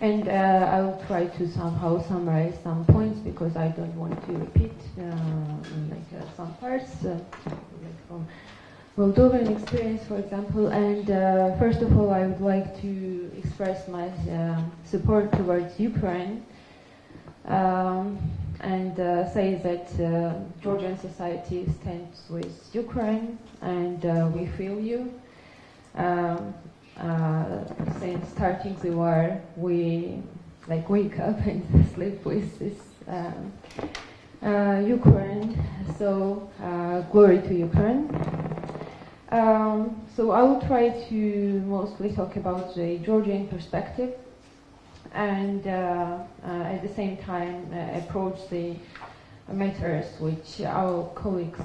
And I will try to somehow summarize some points because I don't want to repeat some parts, like from Moldovan experience, for example. And first of all, I would like to express my support towards Ukraine and say that Georgian society stands with Ukraine, and we feel you. Since starting the war, we wake up and sleep with this Ukraine. So glory to Ukraine. So I will try to mostly talk about the Georgian perspective, and at the same time approach the matters which our colleagues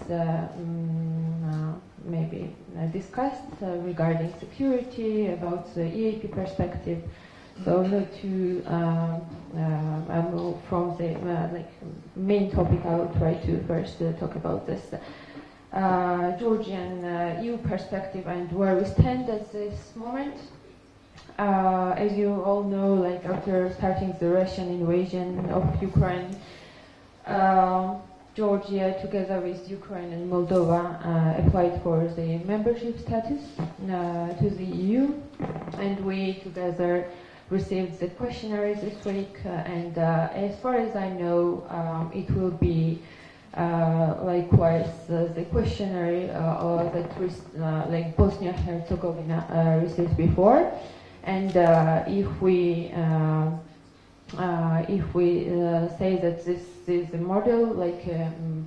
maybe discussed regarding security, about the EAP perspective. So not to move from the main topic, I will try to first talk about this Georgian EU perspective and where we stand at this moment. As you all know, after starting the Russian invasion of Ukraine, Georgia, together with Ukraine and Moldova, applied for the membership status to the EU, and we together received the questionnaire this week. And as far as I know, it will be likewise the questionnaire that Bosnia-Herzegovina received before. And if we say that this is a model,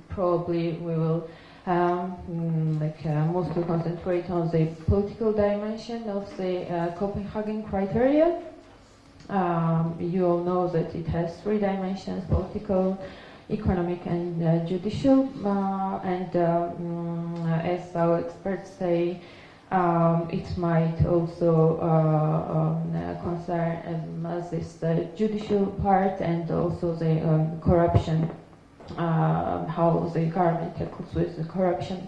probably we will mostly concentrate on the political dimension of the Copenhagen criteria. You all know that it has three dimensions: political, economic, and judicial. And as our experts say, it might also concern this judicial part and also the corruption, how the government tackles with the corruption.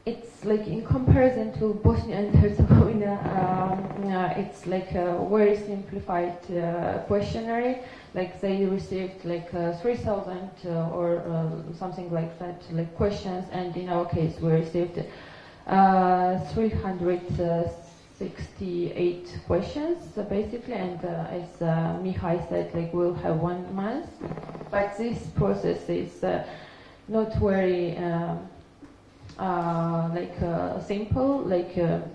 It's in comparison to Bosnia and Herzegovina, it's a very simplified questionnaire. They received 3,000 or something like that, questions, and in our case we received 368 questions basically. And as Mihai said, we'll have 1 month, but this process is not very simple.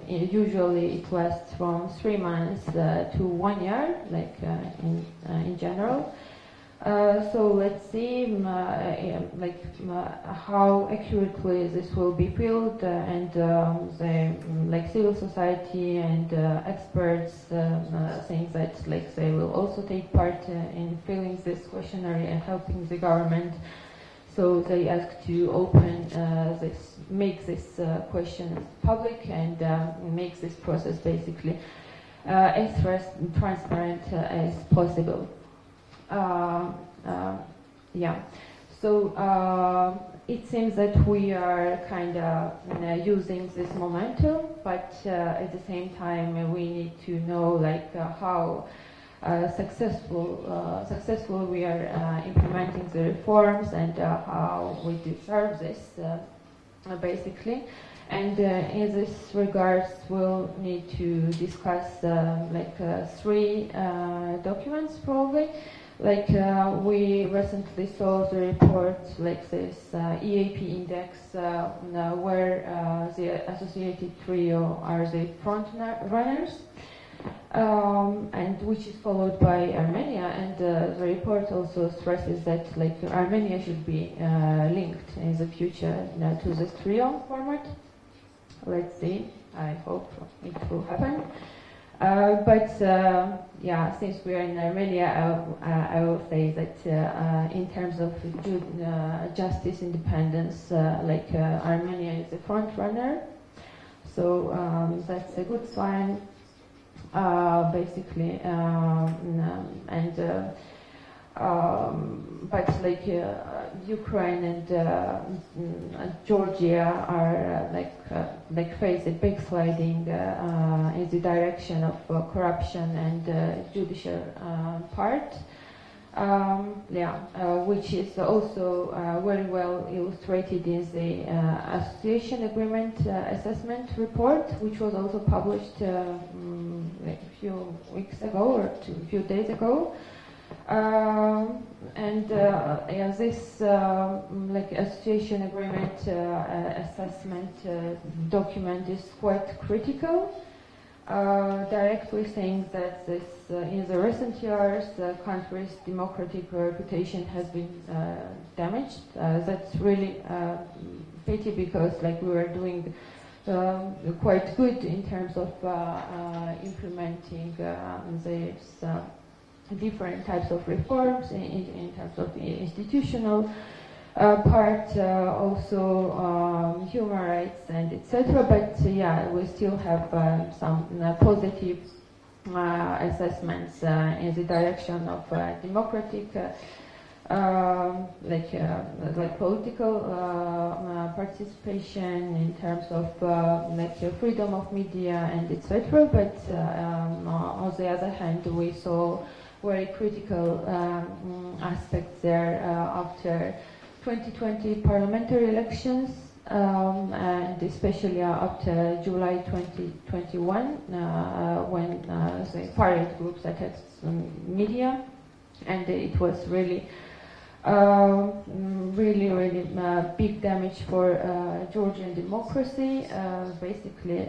Usually it lasts from 3 months to 1 year, in general. So let's see how accurately this will be filled, and the civil society and experts think that they will also take part in filling this questionnaire and helping the government. So they ask to open make this question public and make this process basically as transparent as possible. So it seems that we are kind of using this momentum, but at the same time we need to know how successful we are implementing the reforms, and how we deserve this basically. And in this regards, we'll need to discuss three documents probably. We recently saw the report this EAP index where the associated trio are the front runners. And which is followed by Armenia, and the report also stresses that Armenia should be linked in the future to this trio format. Let's see, I hope it will happen. Since we are in Armenia, I will say that in terms of justice independence, Armenia is the front runner. So that's a good sign. Basically, Ukraine and Georgia are face a backsliding in the direction of corruption and judicial part. Which is also very well illustrated in the association agreement assessment report, which was also published a few weeks ago or a few days ago. This association agreement assessment document is quite critical. Directly saying that in the recent years, the country's democratic reputation has been damaged. That's really pity because we were doing quite good in terms of implementing these different types of reforms in terms of the institutional part, also human rights and etc. But we still have some positive assessments in the direction of democratic, political participation in terms of freedom of media and etc. But on the other hand, we saw very critical aspects there after 2020 parliamentary elections, and especially after July 2021, when the pirate groups attacked media, and it was really big damage for Georgian democracy. Basically,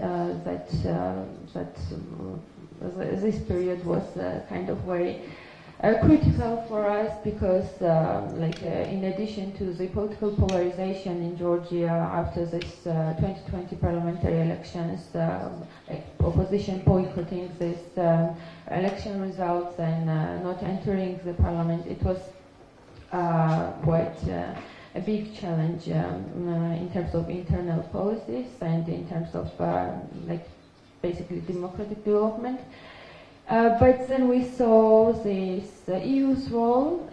this period was kind of very critical for us because, in addition to the political polarization in Georgia after this 2020 parliamentary elections, opposition boycotting these election results and not entering the parliament, it was quite a big challenge in terms of internal policies and in terms of basically democratic development. But then we saw this EU's role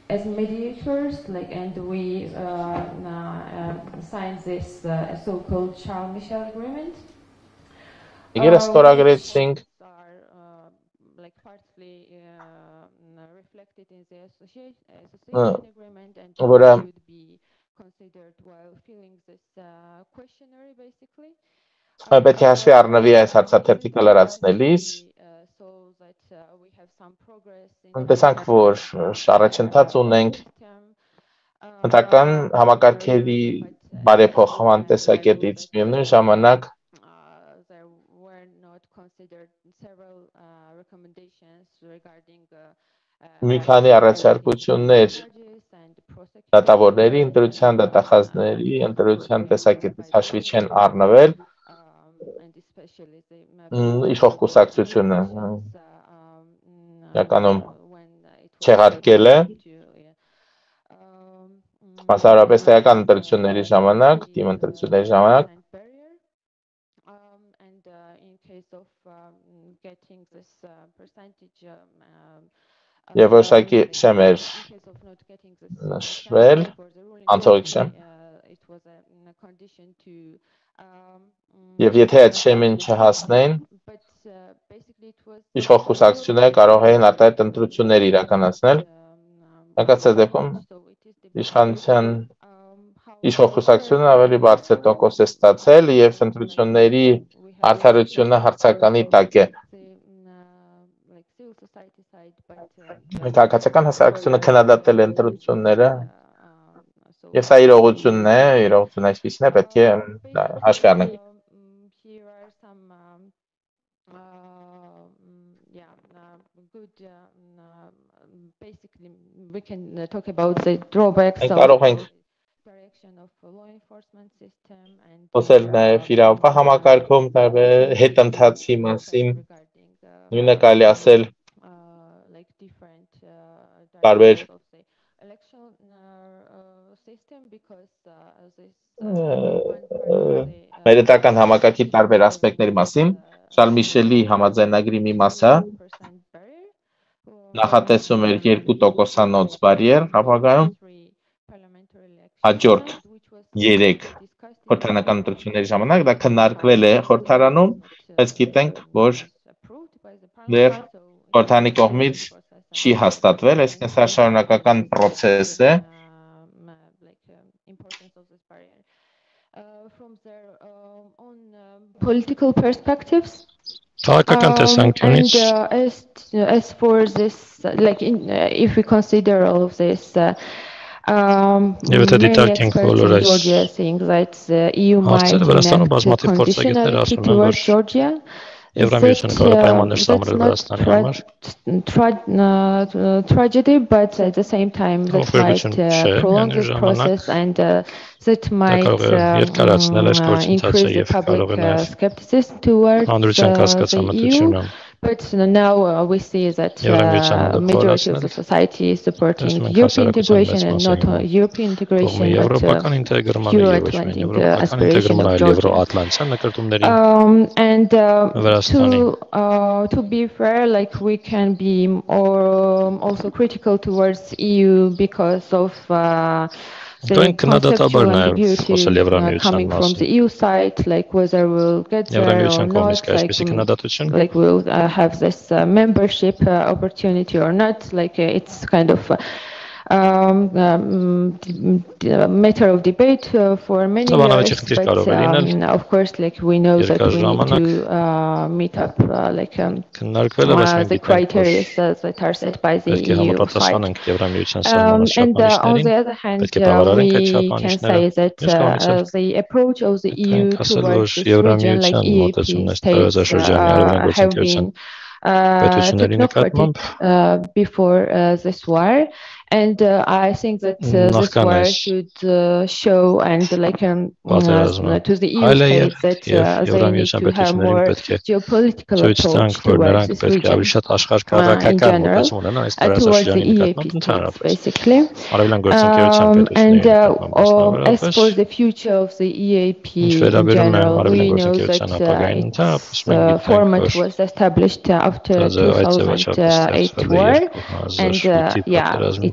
as mediators, and we signed this so-called Charles Michel agreement. Ստորագրեցինք partly reflected in the association agreement and should be considered while filling this questionnaire, basically. Պետք է հաշվի առնվի այս հարցաթերթիկը լրացնելիս տեսանք, որ առաջընթաց ունենք ընտրական համակարգերի բարեփոխման տեսակետից, միևնույն ժամանակ մի քանի առաջարկություններ դատավորների ընտրության, դատախազների ընտրության տեսակետից հաշվի չեն առնվել իշխող կուսակցությունը իրականում չեղարկել է մասնավորապես տեղական ընտրությունների ժամանակ, թիմ ընտրությունների ժամանակ եւ որոշակի շեմեր նշվել անցողիկ շեմ եւ եթե այդ շեմին չհասնեն իշխող կուսակցությունները կարող են արտահայտ ընտրություններ իրականացնել անկասկած դեպքում իշխանության իշխող կուսակցությունը ավելի բարձր տոկոս է ստացել եւ ընտրությունների արդարությունը հարցականի տակ է քաղաքացիական հասարակությունը քննադատել է ընտրությունները եւ սա իրողությունն է իրողությունը այսպիսին է պետք է հաշվի առնենք basically we can talk about the drawbacks of direction of law enforcement system and խոսել նաեւ իրավապահ համակարգում հետընթացի մասին նույնը կարելի ասել տարբեր պետական համակարգի տարբեր ասպեկտների մասին Շարլ Միշելի համաձայնագրի մի մասը նախատեսում էր 2%-անոց բարիեր ապագայում հաջորդ 3 խորհրդարանական ընտրությունների ժամանակ դա քննարկվել է խորհրդարանում, բայց գիտենք, որ դեռ խորհրդարանի կողմից չի հաստատվել, այսինքն սա շարունակական process է։ From their own political perspectives. And as for this, like if we consider all of this, many experts in Georgia think that the EU might enact conditionality towards Georgia. That's not tragedy, but at the same time that might prolong this process and that might increase the public skepticism towards the EU. But now we see that majority of the society is supporting European integration and not European integration, but Euro-Atlantic aspiration of Georgia. And to be fair, like we can be also critical towards EU because of the conceptual ambiguity coming from the EU side, like whether we'll get there or not, like we'll have this membership opportunity or not, like it's kind of matter of debate for many years, but of course, like we know that we need to meet up like the criteria that are set by the EU side. And on the other hand, we can say that the approach of the EU towards this region, like EAP states, have been technocratic before this war. And I think that this war should show and like to the EU states that they need to have more geopolitical approach towards this region in general, towards the EAP states, basically. And as for the future of the EAP in general, we know that its format was established after 2008 war, and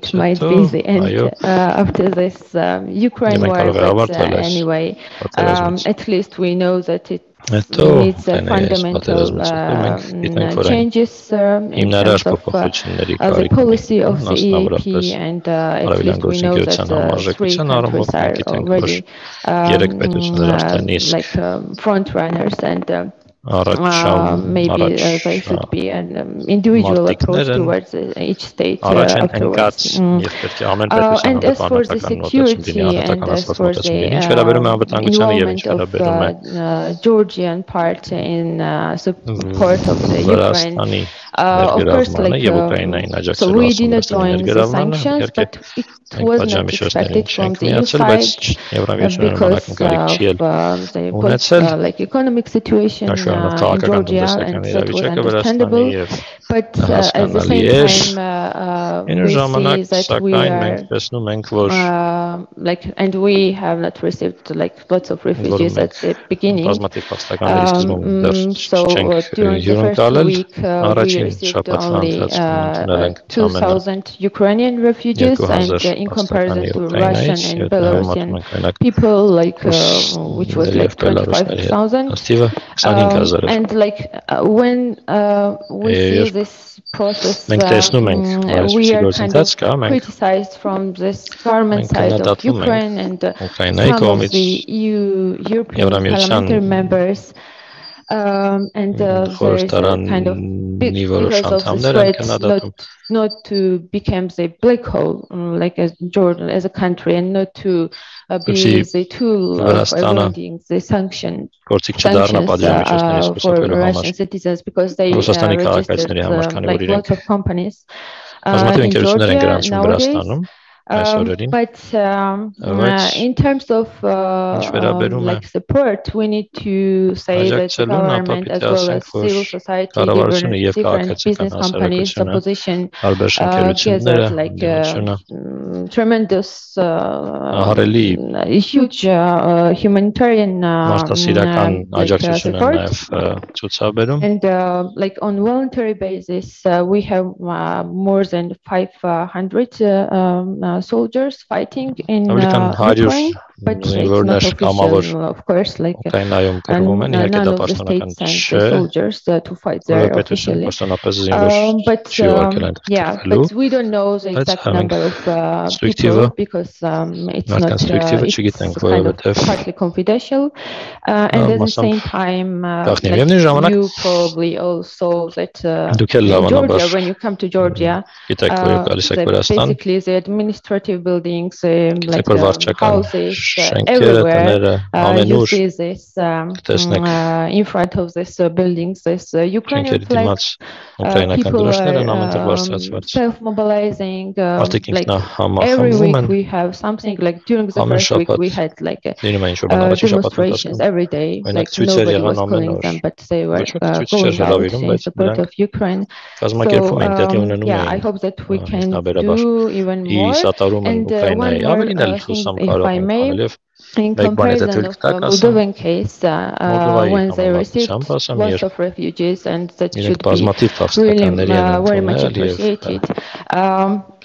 it might be the end after this Ukraine war, but anyway, at least we know that it needs fundamental changes in terms of the policy of the EAP, and at least we know that 3 countries are already like front runners, and maybe there should be an individual approach towards each state afterwards. And as for the security and as for the involvement of Georgian part in support of the Ukraine, of course, like so we did not join the sanctions, but it was not expected from the EU side because of the political, like economic situation in Georgia, and that was understandable. But at the same time, we see that we are like, and we have not received like lots of refugees at the beginning. So during the first week, we received only 2,000 Ukrainian refugees, and in comparison to Russian and Belarusian people, like which was like 25,000. And like when we see this process, we are kind of criticized from this government side of Ukraine and some of the European parliamentary members. And there is a kind of because of the threat not to become the black hole, like as Jordan as a country, and not to be the tool of avoiding the sanctions for Russian citizens, because they registered like lots of companies in Georgia nowadays. But in terms of like support, we need to say that the government as well as civil society, different business companies, the opposition gathered like tremendous, huge humanitarian support. And like on voluntary basis, we have more than 500 soldiers fighting in Ukraine. but it's զինվորներ not կամավոր official, of course, like Ուկրաինայում կրվում են, իհարկե none դա of the պաշտոնական states and չէ, the soldiers to fight որը there պետությունը officially. պաշտոնապես զինվոր But չի ուղարկել այնտեղ yeah, կրվելու, but we don't know the բայց exact մենք number of սուբյեկտիվը, people because it's not մարդկանց սուբյեկտիվը it's չգիտենք, kind of որովհետև partly confidential, and at the մասամբ same time, գաղտնի է։ like Միևնույն ժամանակ you probably all saw that դուք էլ in լավանաբար Georgia, when you come to Georgia, գիտեք, որ գալիս եք Վրաստան, basically the administrative buildings, գիտեք, like որ վարչական houses, շենքերը, everywhere, տները, you ամենուր see this տեսնեք in front of this buildings, this Ukrainian շենքերի flag, դիմաց ուկրաինական people դրոշներ են ամենտեղ are բարձրացված։ self-mobilizing, Մարդիկ like every ինքնահամախմբվում week են, we have something, like during the ամեն first week we շաբաթ had like լինում է ինչ-որ բանավաճի շաբաթ demonstrations ընթացքում, every day, մենակ like ցույցեր nobody եղան was ամեն calling օր, them, but they were ոչ ոք ցույց չէր going out հրավիրում, in բայց support նրանք of Ukraine. կազմակերպում էին, տեղի So ունենում yeah, I էին hope that we can ինքնաբերաբար do even ի more. սատարում են And one Ուկրաինայի, more ավելին էլ thing, հուսամ if կարող I ենք may, անել եւ in մեկ բան եթե comparison թույլ of տաք ասեմ, Moldovan case, Մոլդովայի when they received համեմատությամբ ասեմ, lots երբ of refugees, and that իրենք should be բազմաթիվ really փաստաքննների են very much ընդունել եւ appreciated.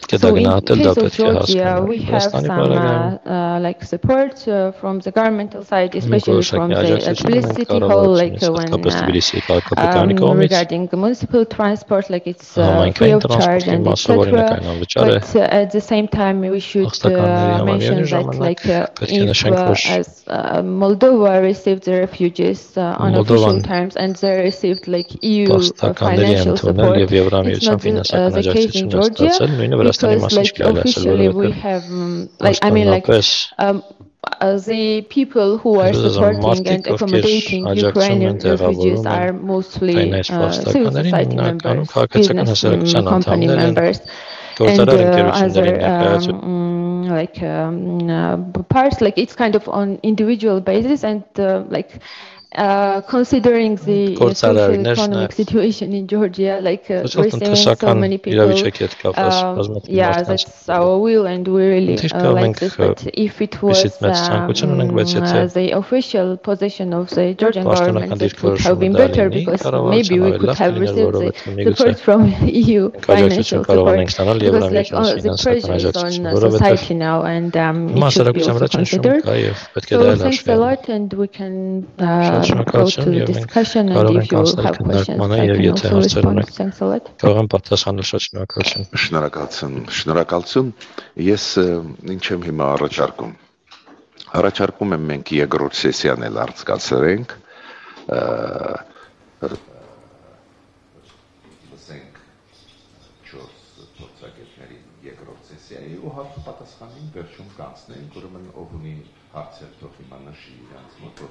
պետք է դա So in գնահատել, դա case of պետք է Georgia, հասկանալ։ we have Վրաստանի some բարակայում like support from the governmental side, մենք especially from որոշակի the աջակցություն Tbilisi ունենք city hall, like կառավարությունից, when հատկապես Թբիլիսիի քաղաքապետարանի կողմից, regarding the municipal transport, like it's free համայնքային of charge տրանսպորտի and մասով etc. օրինակ այն անվճար է, But at the same time, we should փաստաքննների համար mention միևնույն that ժամանակ like պետք է if նշենք, որ as Moldova received the refugees on official Մոլդովան terms and they received like EU փաստաքննների financial ընդունել support, եւ it's Եվրամիության not ֆինանսական the case in աջակցություն Georgia ստացել, նույնը Վրաստանի because մասին like չի կարելի ասել, officially we որովհետեւ have like I mean like պաշտոնապես the people who are supporting and accommodating Ukrainian refugees are mostly civil society members, business company members, and other like parts. Like it's kind of on individual basis, and like considering the socio-economic situation in Georgia, like receiving so many people, yeah, that's our will, and we really like this. But if it was the official position of the Georgian government, it would have been better, because maybe we could have received the support from EU financial support, because like the pressure is on society now, and it should be also considered. So thanks a lot, and we can go to the discussion, and if you have questions, I can also respond. Thanks a lot. Շնորհակալություն։ Ես ինչ եմ հիմա առաջարկում։ Առաջարկում եմ մենք երկրորդ սեսիան էլ անցկացրենք։ Լսենք 4 փորձագետների երկրորդ սեսիայի ու հարց պատասխանին վերջում կանցնենք, ուրեմն ով ունի հարցեր թող հիմա նշի իրանց մոտ, որ